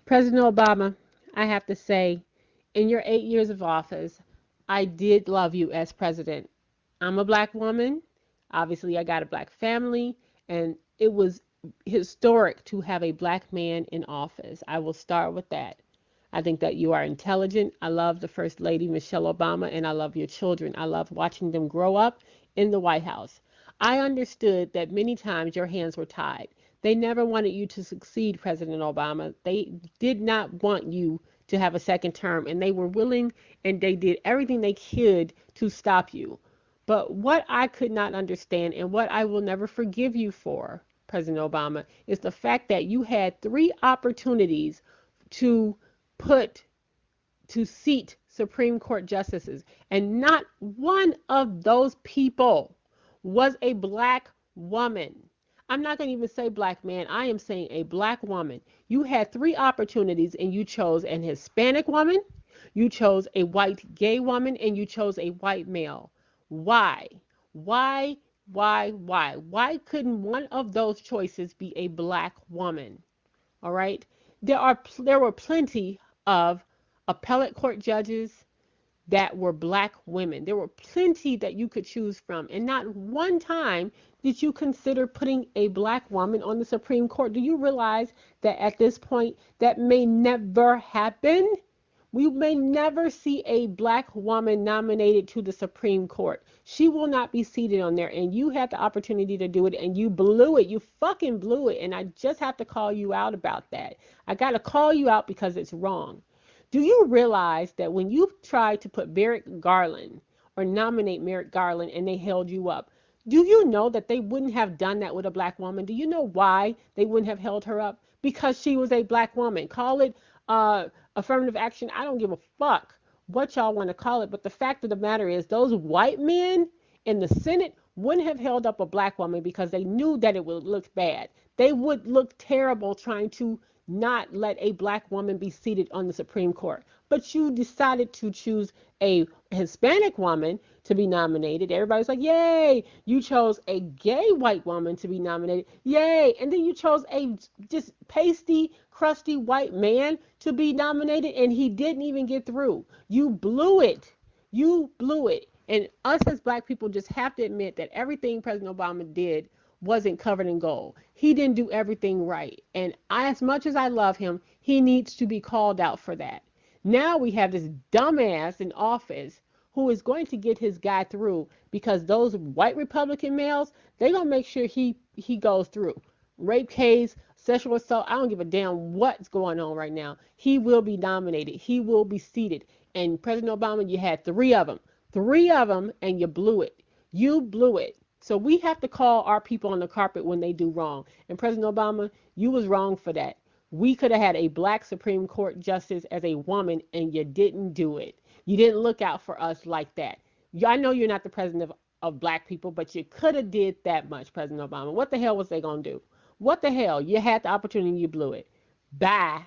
President Obama, I have to say, in your 8 years of office, I did love you as president. I'm a black woman. Obviously, I got a black family, and it was historic to have a black man in office. I will start with that. I think that you are intelligent. I love the First Lady, Michelle Obama, and I love your children. I love watching them grow up in the White House. I understood that many times your hands were tied. They never wanted you to succeed, President Obama. They did not want you to have a second term, and they were willing and they did everything they could to stop you. But what I could not understand and what I will never forgive you for, President Obama, is the fact that you had three opportunities to put to seat Supreme Court justices, and not one of those people was a black woman. I'm not going to even say black man. I am saying a black woman. You had three opportunities and you chose an Hispanic woman, you chose a white gay woman, and you chose a white male. Why? Why? Why? Why couldn't one of those choices be a black woman? All right. There were plenty of appellate court judges that were black women. There were plenty that you could choose from, and not one time did you consider putting a black woman on the Supreme Court. Do you realize that at this point that may never happen? We may never see a black woman nominated to the Supreme Court. She will not be seated on there, and you had the opportunity to do it, and you blew it. You fucking blew it, and I just have to call you out about that. I got to call you out because it's wrong. Do you realize that when you tried to put Merrick Garland or nominate Merrick Garland and they held you up, do you know that they wouldn't have done that with a black woman? Do you know why they wouldn't have held her up? Because she was a black woman. Call it affirmative action. I don't give a fuck what y'all want to call it. But the fact of the matter is, those white men in the Senate wouldn't have held up a black woman because they knew that it would look bad. They would look terrible trying to not let a black woman be seated on the Supreme Court. But you decided to choose a Hispanic woman to be nominated. Everybody's like, yay! You chose a gay white woman to be nominated. Yay! And then you chose a just pasty, crusty white man to be nominated, and he didn't even get through. You blew it. You blew it. And us as black people just have to admit that everything President Obama did wasn't covered in gold. He didn't do everything right. And as much as I love him, he needs to be called out for that. Now we have this dumbass in office who is going to get his guy through because those white Republican males, they're going to make sure he goes through. Rape case, sexual assault, I don't give a damn what's going on right now. He will be nominated. He will be seated. And President Obama, you had three of them. Three of them, and you blew it. You blew it. So we have to call our people on the carpet when they do wrong. And President Obama, you was wrong for that. We could have had a black Supreme Court justice as a woman, and you didn't do it. You didn't look out for us like that. I know you're not the president of black people, but you could have did that much, President Obama. What the hell was they going to do? What the hell? You had the opportunity, you blew it. Bye.